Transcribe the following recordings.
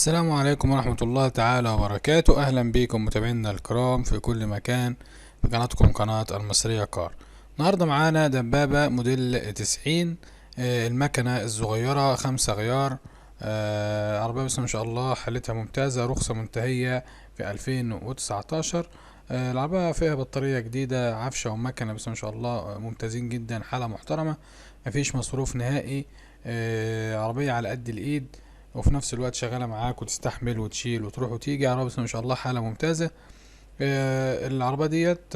السلام عليكم ورحمة الله تعالى وبركاته. أهلا بكم متابعينا الكرام في كل مكان في قناتكم قناة المصرية كار. النهاردة معانا دبابة موديل 90. المكنة الصغيرة 5 غيار. عربية بس ما شاء الله حالتها ممتازة، رخصة منتهية في 2019. العربية فيها بطارية جديدة، عفشة ومكنة بس ما شاء الله ممتازين جدا، حالة محترمة، مفيش مصروف نهائي. عربية على قد الإيد، وفي نفس الوقت شغاله معاك وتستحمل وتشيل وتروح وتيجي. عربية بسم الله ما شاء الله حالة ممتازة. العربية ديت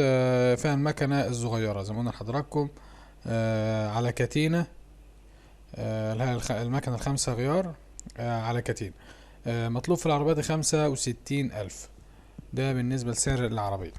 فيها المكنة الصغيرة زي ما قلنا لحضراتكم، على كتينة. اللي هي المكنة ال5 غيار على كتينة. مطلوب في العربية دي 65,000. ده بالنسبة لسعر العربية.